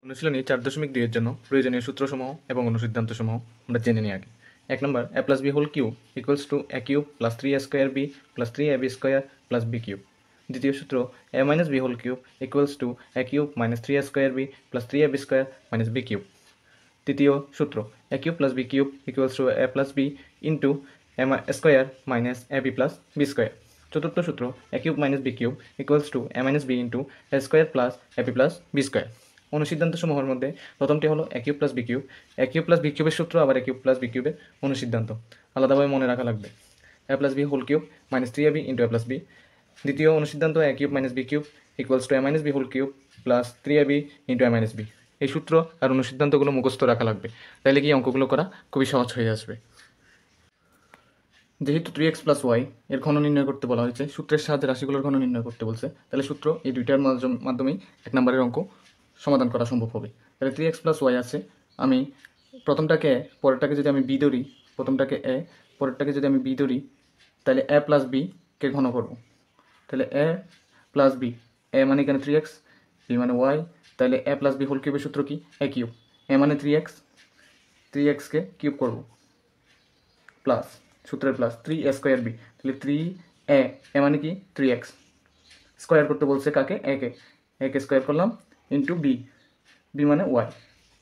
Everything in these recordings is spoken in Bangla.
অনুশীলনী 4.2 এর জন্য প্রয়োজনীয় সূত্রসমূহ এবং অনুসিদ্ধান্তসমূহ আমরা জেনে নিই আগে। 1 number a plus b whole cube equals to a cube plus 3a square b plus 3ab square plus b cube. দ্বিতীয় সূত্র a minus b whole cube equals to a cube minus 3a square b plus 3ab square minus b cube. তৃতীয় সূত্র a cube plus b cube equals to a plus b into a square minus ab plus b square. চতুর্থ সূত্র a cube minus b cube equals to a minus b into a square plus ab plus b square. অনুসিদ্ধান্তসমূহের মধ্যে প্রথমটি হলো a cube plus b cube. a cube plus b কিউবের সূত্র আবার a কিউব প্লাস b কিউবের অনুসিদ্ধান্ত আলাদাভাবে মনে রাখা লাগবে। a plus b whole cube minus 3ab into a plus b। দ্বিতীয় অনুসিদ্ধান্ত a cube minus b cube equals to a minus b whole cube plus 3ab into a minus b। এই সূত্র আর অনুসিদ্ধান্তগুলো মুখস্থ রাখা লাগবে, তাইলে কি অঙ্কগুলো করা খুবই সহজ হয়ে আসবে। যেহেতু 3x প্লাস ওয়াই এর ঘন নির্ণয় করতে বলা হয়েছে, সূত্রের সাহায্যে রাশিগুলোর ঘন নির্ণয় করতে বলছে, তাহলে সূত্র এই দুইটার মাধ্যমেই 1 নম্বরের অঙ্ক সমাধান করা সম্ভব হবে। তাহলে 3x প্লাস ওয়াই আছে, আমি প্রথমটাকে পরেরটাকে যদি আমি বি ধরি, প্রথমটাকে এ পরেরটাকে যদি আমি বি ধরি, তাহলে এ প্লাস বি কে ঘন করব। তাহলে এ প্লাস বি, এ মানে এখানে 3x, বি মানে ওয়াই, তাহলে এ প্লাস বি হোল কিউবের সূত্র কি? এ কিউব। এ মানে 3x, 3xকে কিউব করব প্লাস সূত্রের প্লাস 3a স্কোয়ার বি, তাহলে 3a, এ মানে কি 3x, স্কোয়ার করতে বলছে কাকে? একে স্কোয়ার করলাম ইন্টু বি, বি মানে ওয়াই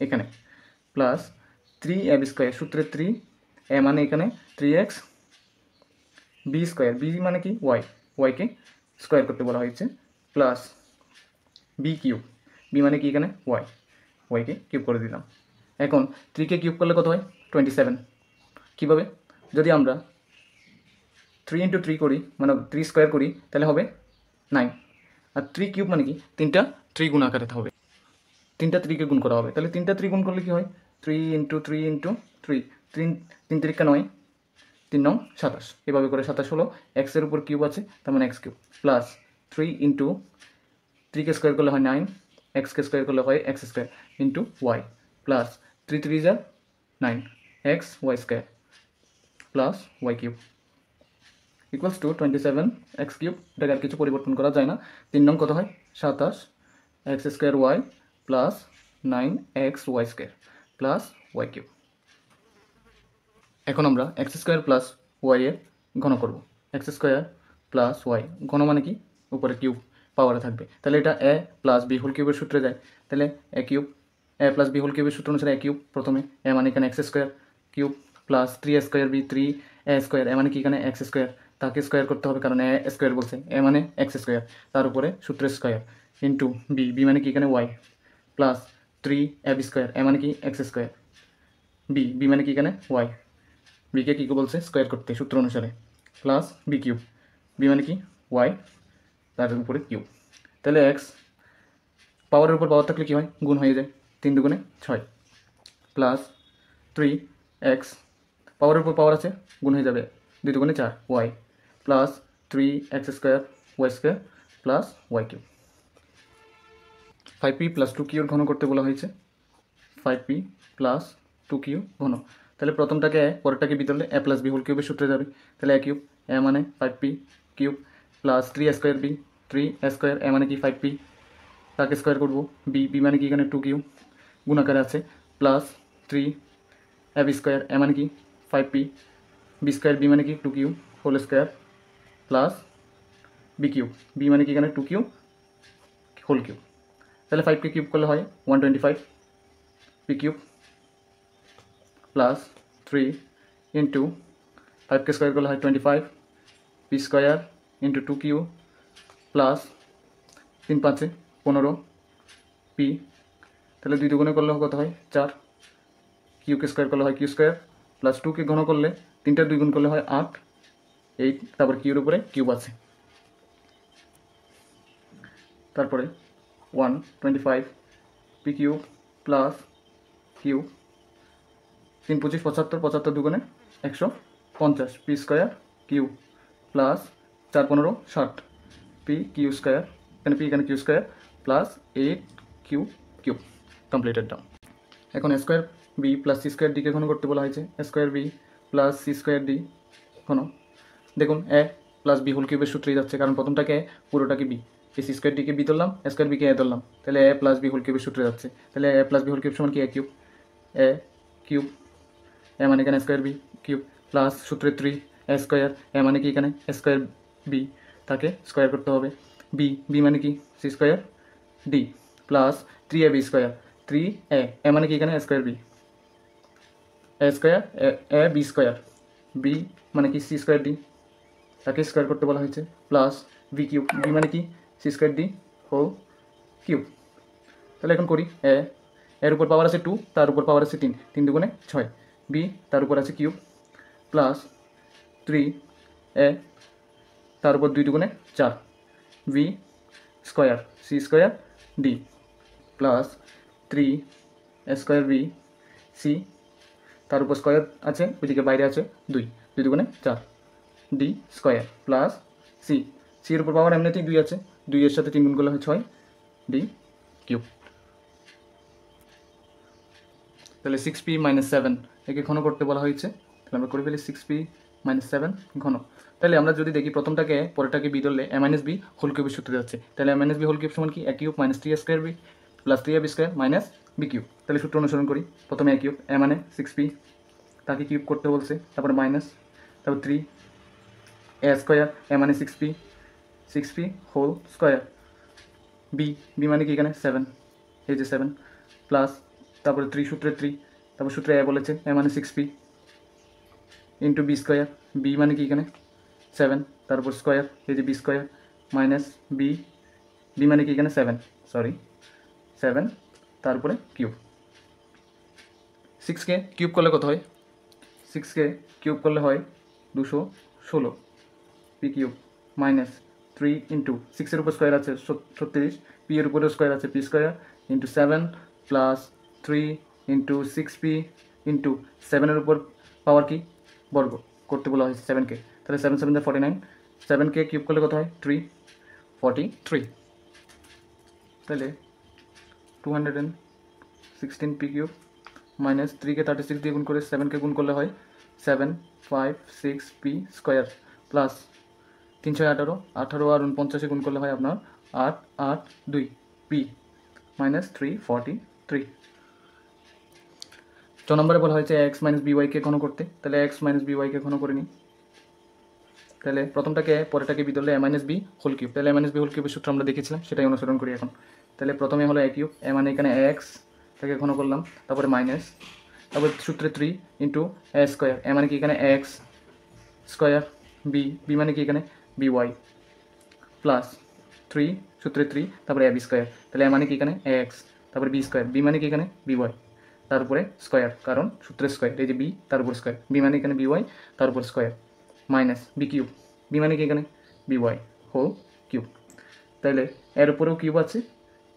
এখানে, প্লাস 3ab স্কোয়ার, সূত্রের 3, এ মানে এখানে 3x, বি স্কোয়ার, বি মানে কি ওয়াই, ওয়াইকে স্কোয়ার করতে বলা হয়েছে, প্লাস বি কিউব, বি মানে কি এখানে ওয়াই, ওয়াইকে কিউব করে দিলাম। এখন 3কে কিউব করলে কত হয়? 27। কীভাবে? যদি আমরা 3 ইন্টু 3 করি, মানে 3 স্কোয়ার করি, তাহলে হবে 9। আর 3 কিউব মানে কি 3টা 3 গুণ আকারে হবে, 3টা 3কে গুণ করা হবে, তাহলে 3টা 3 গুণ করলে কি হয়? 3 ইন্টু 3 ইন্টু 3, 3 3 9, 3 9 27, এভাবে করে 27 হলো। এক্সের উপর কিউব আছে, তার মানে এক্স কিউব, প্লাস 3 ইন্টু 3কে স্কোয়ার করলে হয় 9, এক্সকে স্কোয়ার করলে হয় x square into y, plus 3 3 যা 9, x y square plus y cube equals to 27 x cube. এটাকে আর কিছু পরিবর্তন করা যায় না। 3 নং কত হয়? 27 x square y plus 9 x y square plus y cube. এখন আমরা এক্স স্কোয়ার প্লাস ওয়াই এর ঘন করব। এক্স স্কোয়ার প্লাস ওয়াই, ঘন মানে কি উপরে কিউব পাওয়ারে থাকবে, তাহলে এটা এ প্লাস বি হোল কিউবের সূত্রে যায়, তাহলে a cube, a plus B whole কিউবের সূত্র অনুসারে এ কিউব, প্রথমে এ মানে এখানে x square cube plus 3a square B, 3a square, এ মানে কি এখানে এক্স স্কোয়ার, তাকে স্কোয়ার করতে হবে কারণ এ স্কোয়ার বলছে, এ মানে এক্স স্কোয়ার, তার উপরে সূত্রের স্কোয়ার ইন্টু বি, বি মানে কি এখানে ওয়াই, প্লাস 3ab স্কোয়ার, এ মানে কি এক্স স্কোয়ার, বি, বি মানে কি এখানে ওয়াই, বিকে কী বলছে? স্কোয়ার করতে সূত্র অনুসারে, প্লাস বি কিউব, বি মানে কি ওয়াই, তার উপরে কিউব। তাহলে এক্স পাওয়ারের উপর পাওয়ার থাকলে কী হয়? গুণ হয়ে যায়, 3 দুগুণে 6, প্লাস 3x পাওয়ারের উপর পাওয়ার আছে, গুণ হয়ে যাবে 2 দুগুণে 4 y, plus 3x square y square plus y cube. 5p plus 2q ঘন করতে বলা হয়েছে, 5p প্লাস 2q ঘন। তাহলে প্রথমটাকে এ, পরেরটাকে বি ধরলে এ প্লাস বি হোল কিউবের সূত্রে যাবে, তাহলে এ কিউব, এ মানে 5p cube plus 3a square B, 3a square, এ মানে কি 5p, তাকে স্কোয়ার করবো, বি, বি মানে কি এখানে 2q গুণ আকারে আছে, প্লাস 3ab স্কোয়ার, এ মানে কি 5p, বি স্কোয়ার, বি মানে কি 2q whole square plus B cube, B মানে কি এখানে 2q হোল কিউব। তাহলে 5কে কিউব করলে হয় 125 পি কিউব প্লাস 3 ইন্টু 5কে স্কোয়ার করলে হয় 25 p square into 2q plus 3 5 15 p, তাহলে 2 দুগুণে করলে কত হয়? 4, কিউকে স্কোয়ার করলে হয় কিউ স্কোয়ার, প্লাস 2কে ঘন করলে 3টা 2 গুণ করলে হয় 8, 8, তারপর কিউর উপরে কিউব আছে, তারপরে 125 পি কিউব প্লাস কিউব, 3 25 75, 75 দুগুণে 150 p square q plus 4 15 60 p q square, এখানে পি এখানে q square plus 8 q cube completed down. এখন a square b plus c square ডিকে ঘন করতে বলা হয়েছে, a square b plus c square d ঘন। দেখুন এ প্লাস বি হোল কিউবের সূত্রেই যাচ্ছে, কারণ প্রথমটাকে পুরোটাকে বি, এই সি স্কোয়ার ডিকে বি ধরলাম, এ স্কোয়ার বিকে এ ধরলাম, তাহলে এ প্লাস বি হোল কিউবের সূত্রে যাচ্ছে। তাহলে এ প্লাস বি হোল কিউব সমান কি? এ কিউব। এ কিউব, এ মানে এখানে স্কোয়ার বি কিউব প্লাস সূত্রে 3 এ স্কোয়ার, এ মানে কি এখানে স্কোয়ার বি, তাকে স্কোয়ার করতে হবে। বি, বি মানে কি c square d plus 3ab square, 3a, এ মানে কি এখানে square b, a square a B square, B মানে কি সি স্কোয়ার ডি, তাকে স্কোয়ার করতে বলা হয়েছে, প্লাস বি কিউব, বি মানে কি c square d whole cube. তাহলে এখন করি, এর উপর পাওয়ার আছে 2, তার উপর পাওয়ার আছে 3, 3 দুগুণে 6, বি তার উপর আছে কিউব প্লাস 3 এ তার উপর 2 দুগুণে 4, b square c square d plus 3 a square b c তার উপর স্কোয়ার আছে, ওইদিকে বাইরে আছে 2, 2 দুগুণে 4 d square plus c, c এর উপর পাওয়ার এমনিতেই 2 আছে, 2 এর সাথে 3 গুণ করলে হয় 6 ডি কিউব। তাহলে 6p - 7 একে ঘন করতে বলা হয়েছে, তাহলে আমরা করে ফেলি 6p - 7 ঘন। তাহলে আমরা যদি দেখি প্রথমটাকে পরেরটাকে বি ধরলে a - b হোল কিউবের সূত্রে যাচ্ছে, তাহলে a - b হোল কিউব সমান কি? a cube minus 3a square b plus 3ab square minus B cube. তাহলে সূত্র অনুসরণ করি, প্রথমে a কিউব, a মানে 6p, তাকে কিউব করতে বলছে, তারপরে মাইনাস, তারপর 3 a স্কোয়ার, a মানে 6p, 6p whole square, B, b মানে কি এখানে 7, এই যে 7 প্লাস, তারপরে 3 সূত্রে 3, তারপর সূত্রে এ বলেছে, এ মানে 6p into B square, B মানে কি এখানে 7, তারপর স্কোয়ার, এই যে b square minus b, b মানে কি এখানে 7, সরি 7, তারপরে কিউব। 6কে কিউব করলে কত হয়? 6কে কিউব করলে হয় 216 পি কিউব মাইনাস 3 ইন্টু 6-এর উপর স্কোয়ার আছে 36, পি এর উপরেও স্কোয়ার আছে p square into 7 plus 3 into 6p into 7-এর উপর পাওয়ার কি বর্গ করতে বলা হয়েছে 7কে, তাহলে 7 7 49, 7কে কিউব করলে কত হয় 343, তাহলে 216 পি কিউব মাইনাস 3কে 36 দিয়ে গুণ করে 7কে গুণ করলে হয় 756 পি স্কোয়ার প্লাস 318, 18 আর 49 গুণ করলে হয় আপনার 882 পি মাইনাস 343। 4 নম্বরে বলা হয়েছে এক্স মাইনাস বিওয়াইকে ঘন করতে, তাহলে এক্স মাইনাস বিওয়াইকে ঘন করে নিই। তাহলে প্রথমটাকে পরেরটাকে বি ধরলে এ মাইনাস বি হোল কিউব, তাহলে এ মাইনাস বি হোল কিউবের সূত্র আমরা দেখেছিলাম, সেটাই অনুসরণ করি এখন। তাহলে প্রথমে হলো এ কিউব, এ মানে এখানে এক্স, তাকে ঘন করলাম, তারপরে মাইনাস, তারপর সূত্রে 3 ইন্টু এ স্কোয়ার, এ মানে কি এখানে এক্স স্কোয়ার, বি, বি মানে কি এখানে বি ওয়াই প্লাস 3 সূত্রে 3, তারপরে এ বি স্কোয়ার, তাহলে এ মানে কি এখানে এক্স, তারপরে বি স্কোয়ার, বি মানে কি এখানে বি ওয়াই, তারপরে স্কোয়ার, কারণ সূত্রের স্কোয়ার, এই যে বি তার উপর স্কোয়ার, বি মানে এখানে বি ওয়াই তার উপর square minus B cube, B মানে কি এখানে বি ওয়াই হোল কিউব। তাহলে এর উপরেও কিউব আছে,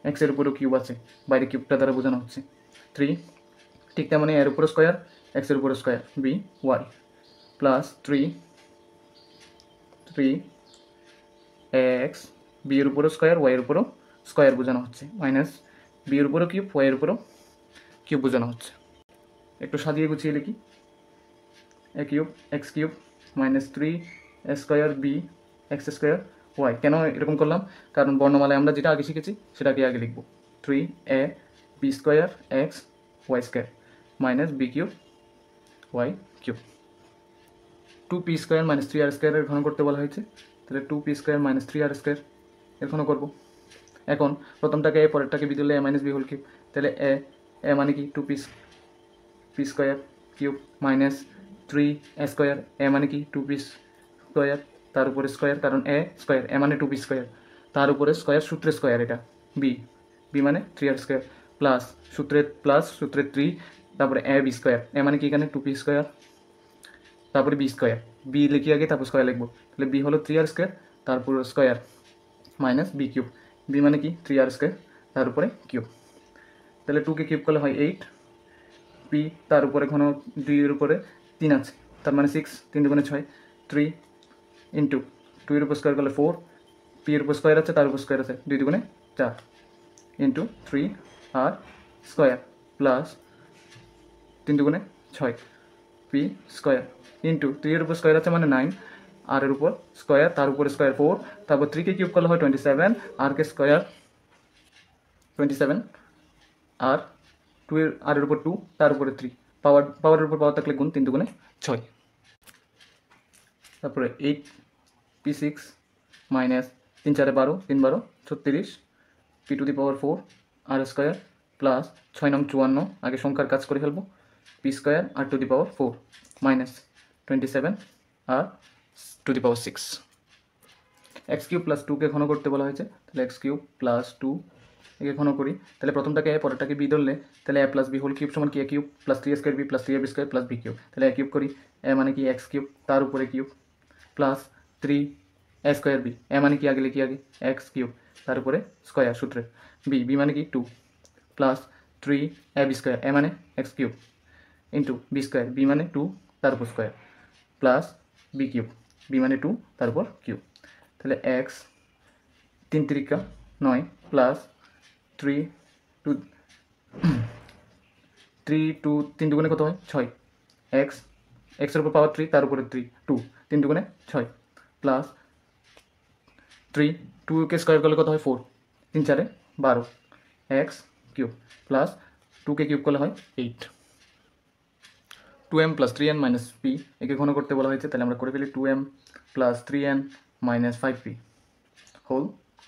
এক্সের উপরেও কিউব আছে, বাইরে কিউবটা দ্বারা বোঝানো হচ্ছে 3, ঠিক তেমনি এর উপরে স্কোয়ার, এক্সের উপরে square, B Y plus 3 X, B এর উপরেও স্কোয়ার, ওয়াই এর উপরেও স্কোয়ার বোঝানো হচ্ছে, মাইনাস বি এর উপরেও কিউব, ওয়াই এর উপরেও কিউব বোঝানো হচ্ছে। একটু সাজিয়ে গুছিয়ে লিখি, a cube x cube minus 3 a square b x square y. কেন এরকম করলাম? কারণ বর্ণমালায় আমরা যেটা আগে শিখেছি সেটাকে আগে লিখব, 3 A B square x y square minus B cube y cube. 2p square minus 3r স্কোয়ারের ঘন করতে বলা হয়েছে, তাহলে 2p square minus 3r square এর ঘন করবো। এখন প্রথমটাকে এ, পরেরটাকে বি দিলে এ মাইনাস বি হোল কিউব, তাহলে এ মানে কি 2p square cube minus 3 a square, এ মানে কি 2p স্কোয়ার তার উপরে স্কোয়ার, কারণ এ স্কোয়ার, এ মানে 2p স্কোয়ার তার উপরে স্কোয়ার, সূত্রের স্কোয়ার, এটা বি, বি মানে 3r স্কোয়ার প্লাস সূত্রের 3, তারপরে এ বি স্কোয়ার, এ মানে কি এখানে 2p স্কোয়ার, তারপরে বি স্কোয়ার, বি লিখি আগে তারপর স্কোয়ার লিখবো, তাহলে বি হলো 3r স্কোয়ার তারপর square minus B cube, B মানে কি 3r স্কোয়ার তার উপরে কিউব। তাহলে 2কে কিউব করলে হয় 8, পি তার উপরে ঘন 2 এর উপরে 3 আছে, তার মানে 6, 3 দুগুণে 6, 3 ইন্টু 2 এর উপর স্কোয়ার করলে 4, পি এর উপর স্কোয়ার আছে তার উপর স্কোয়ার আছে 2 দুগুণে 4 ইন্টু 3 আর স্কোয়ার প্লাস 3 দুগুণে 6 পি স্কোয়ার ইন্টু 3 এর উপর স্কোয়ার আছে মানে 9 আর এর উপর স্কোয়ার, তার উপরে স্কোয়ার 4, তারপর 3কে কিউব করলে হয় 27, আর কে স্কোয়ার 27, আর 2 এর আর এর উপর 2, তার উপরে 3, পাওয়ারের উপর পাওয়ার থাকলে গুণ, 3 দুগুণে 6। তারপরে 8p6 মাইনাস 3 4 12, 3 12 36, p টু দি পাওয়ার 4 আর স্কোয়ার প্লাস 6 নং 54, আগে সংখ্যার কাজ করে ফেলবো, পি স্কোয়ার আর টু দি পাওয়ার 4 মাইনাস 27 আর to the power 6। X cube plus 2কে ঘন করতে বলা হয়েছে, তাহলে এক্স কিউব প্লাস 2 একে ঘন করি, তাহলে প্রথমটাকে এ পরেরটাকে বি ধরলে, তাহলে এ প্লাস বি হোল কিউব সমান কি এ cube plus 3 square b plus 3ab square plus B cube, তাহলে এ কিউব করি, এ মানে কি এক্স কিউব তার উপরে cube plus 3 a square b, এ মানে কি আগে লিখি আগে এক্স কিউব তার উপরে স্কোয়ার সূত্রে, বি মানে কি 2 প্লাস 3 এ বি স্কোয়ার, এ মানে x cube into B square, B মানে 2 তার উপর square plus B cube, B মানে 2 তার উপর কিউব, তাহলে এক্স 3 3 9 প্লাস 3 2 3 দুগুণে কত হয় 6, এক্সের উপর পাওয়ার 3 তার উপরে 3 2 3 দুগুণে 6 প্লাস 3 2কে স্কোয়ার করলে কত হয় 4 3 4 12 এক্স কিউব প্লাস 2কে কিউব করলে হয় 8। 2m plus 3n minus P একে ঘন করতে বলা হয়েছে, তাহলে আমরা করে ফেলি 2m plus 3n minus 5p whole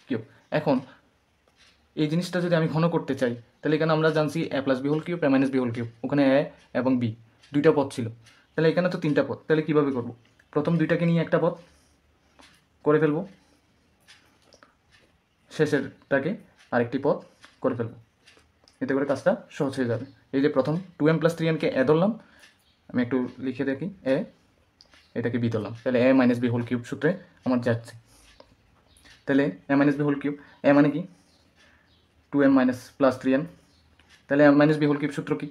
cube. এখন এই জিনিসটা যদি আমি ঘন করতে চাই, তাহলে এখানে আমরা জানছি এ প্লাস বি হোল কিউব এ মাইনাস বি হোল কিউব, ওখানে এ এবং বি দুইটা পদ ছিল, তাহলে এখানে তো 3টা পদ, তাহলে কীভাবে করব, প্রথম দুইটাকে নিয়ে একটা পদ করে ফেলবো, শেষেরটাকে আরেকটি পদ করে ফেলবো, এতে করে কাজটা সহজ হয়ে যাবে। এই যে প্রথম 2m প্লাস 3nকে এ ধরলাম, আমি একটু লিখে দেখি এ, এটাকে বি ধরলাম, তাহলে a minus b whole cube সূত্রে আমার যাচ্ছে, তাহলে a minus b whole cube, a মানে কি 2m মাইনাস প্লাস 3n, তাহলে a minus b whole cube সূত্র কি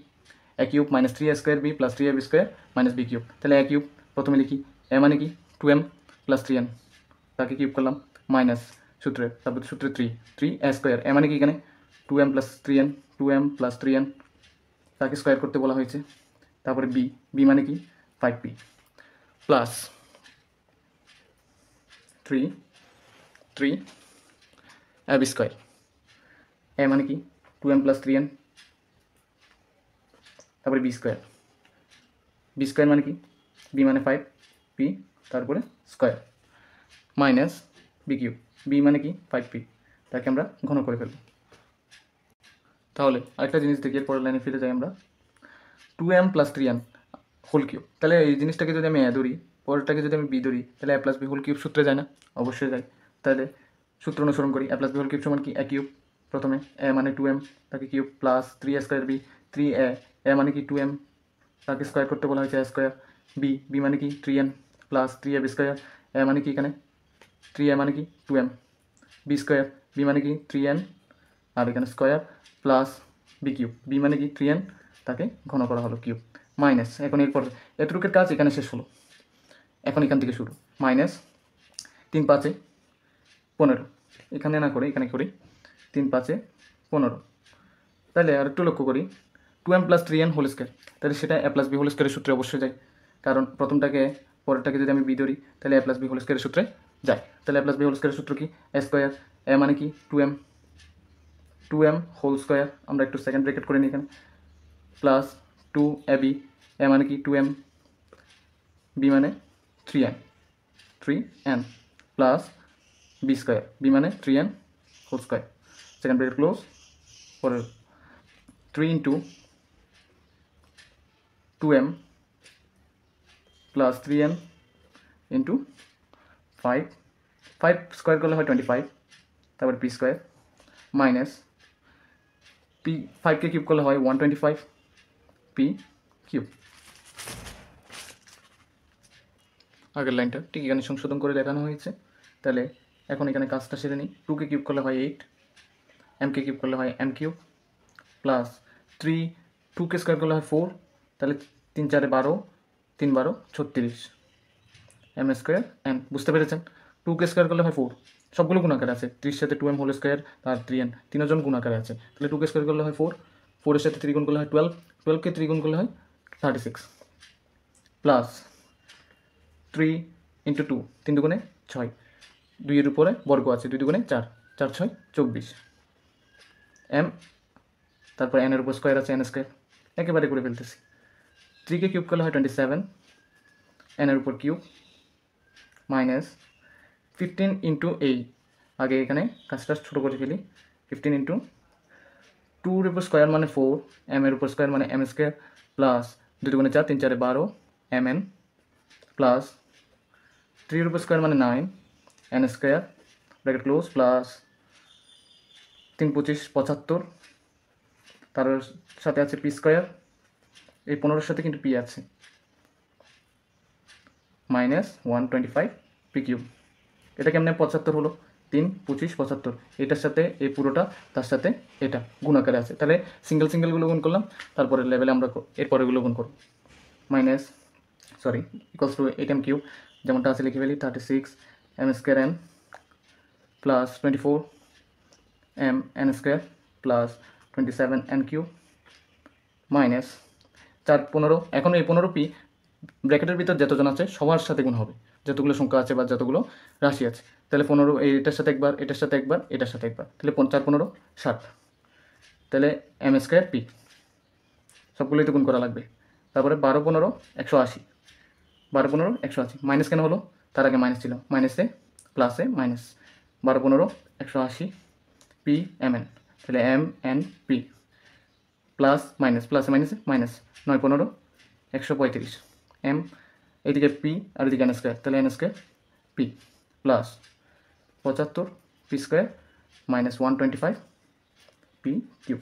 এ cube minus 3a square b plus 3ab square minus B cube, তাহলে এ কিউব প্রথমে লিখি, এ মানে কি 2m প্লাস 3n, তাকে কিউব করলাম মাইনাস সূত্রে, তারপর সূত্রে 3 এ স্কোয়ার, এ মানে কি এখানে 2m plus 3n 2m plus 3n, তাকে স্কোয়ার করতে বলা হয়েছে, তারপরে বি মানে কি 5p প্লাস 3 ab স্কোয়ার, এ মানে কি 2m প্লাস 3n, তারপরে বি স্কোয়ার মানে কি বি মানে 5p তারপরে square minus B cube, B মানে কি 5p, তাকে আমরা ঘন করে ফেলব। তাহলে আরেকটা জিনিস দেখি, এর পরের লাইনে ফিরে যাই আমরা, 2m plus 3n whole cube, তাহলে এই জিনিসটাকে যদি আমি এ ধরি, পরেরটাকে যদি আমি বি ধরি, তাহলে এ প্লাস বি হোল কিউব সূত্রে যায় না, অবশ্যই যায়, তাহলে সূত্র অনুসরণ করি, A plus B whole cube সমান কি এ কিউব, প্রথমে এ মানে 2m তাকে cube plus 3a square B 3a, এ মানে কি 2m তাকে স্কোয়ার করতে বলা হয়েছে এ স্কোয়ার, বি মানে কি 3n প্লাস 3ab স্কোয়ার, এ মানে কি এখানে 3a মানে কি 2m, বি স্কোয়ার বি মানে কি 3n আর এখানে square plus B cube, B মানে কি 3n তাকে ঘন করা হলো কিউব মাইনাস, এখন এরপর এতটুকুর কাজ এখানে শেষ হলো, এখন এখান থেকে শুরু, মাইনাস 3 5 15, এখানে না করে এখানে করি 3 5 15, তাহলে আর একটু লক্ষ্য করি 2m plus 3n whole square, তাহলে সেটা এ প্লাস বি হোল স্কোয়ারের সূত্রে অবশ্যই যায়, কারণ প্রথমটাকে পরেরটাকে যদি আমি বি ধরি, তাহলে এ প্লাস বি হোল স্কোয়ারের সূত্রে যায়, তাহলে এ প্লাস বি হোল স্কোয়ারের সূত্র কি এ স্কোয়ার, এ মানে কি 2m হোল স্কোয়ার, আমরা একটু সেকেন্ড ব্র্যাকেট করে নিই এখানে, প্লাস 2ab, এ মানে কি 2m, বি মানে 3n plus B square, B মানে 3n whole square, second bracket close, পরের 3 into 2m plus 3n into 5 square করলে হয় 25, তারপর পি স্কোয়ার মাইনাস পি 5কে কিউব করলে হয় 125 পি কিউব। আগের লাইনটা ঠিক এখানে সংশোধন করে দেখানো হয়েছে, তাহলে এখন এখানে কাজটা সেরে নিই, 2কে কিউব করলে হয় 8, এমকে কিউব করলে হয় এম কিউব প্লাস 2কে স্কোয়ার করলে হয় 4, তাহলে 3 4 12 3 12 36 এম স্কোয়ার এন, বুঝতে পেরেছেন, 2কে স্কোয়ার করলে হয় 4, সবগুলো গুণাকারে আছে, 3 সাথে 2m হোল স্কোয়ার আর 3n তিনজন গুণাকারে আছে, তাহলে 2কে স্কোয়ার করলে হয় 4, 4 এর সাথে 3 গুণ করলে হয় 12, 12কে 3 গুণ করলে হয় 36 প্লাস 3 ইন্টু 2, 3 দুগুণে 6, 2 এর উপরে বর্গ আছে, 2 দুগুণে 4, 4 6 24, এম তারপর এন এর উপর স্কোয়ার আছে, এন স্কোয়ার একেবারে করে ফেলতেছি। 3কে কিউব করলে হয় 27, এন এর উপর কিউব মাইনাস 15 ইন্টু এই, আগে এখানে কাজটা ছোটো করে ফেলি, 15 ইন্টু 2 এর উপর স্কোয়ার মানে 4, এম এর উপর স্কোয়ার মানে এম স্কোয়ার প্লাস 2 দুগুণে 4, 3 4 12, এম এন প্লাস 3 এর উপর স্কোয়ার মানে 9, N square bracket close plus 3 25 75, তার সাথে আছে পি স্কোয়ার, এই 15-এর সাথে কিন্তু পি আছে, মাইনাস 125 পি কিউব। এটা কেমনে 75 হলো, 3 25 75, এটার সাথে এই পুরোটা তার সাথে এটা গুণাকারে আছে, তাহলে সিঙ্গেল সিঙ্গেলগুলো গুণ করলাম, তারপরে লেভেলে আমরা এরপরেগুলো গুণ করব। Minus equals to 8 M cube, যেমনটা আছে লিখে ফেলি, 36 M square N plus 24 M N square plus 27 N cube minus 4 15, এখন এই 15 পি ব্র্যাকেটের ভিতর যতজন আছে সবার সাথে গুণ হবে, যতগুলো সংখ্যা আছে বা যতগুলো রাশি আছে, তাহলে 15 এটার সাথে একবার, এটার সাথে একবার, এটার সাথে একবার, তাহলে 4 15 60, তাহলে এম স্কোয়ার পি সবগুলোই তো গুণ করা লাগবে। তারপরে 12 15 180, 12 15 180, মাইনাস কেন হলো, তার আগে মাইনাস ছিল, মাইনাসে প্লাসে মাইনাস, 12 15 180 পি এম এন, তাহলে M N P plus minus, প্লাসে মাইনাসে মাইনাস, 9 15 135 এম, এইদিকে পি আর এদিকে এন স্কোয়ার, তাহলে N square P plus 75 P square minus 125 P cube.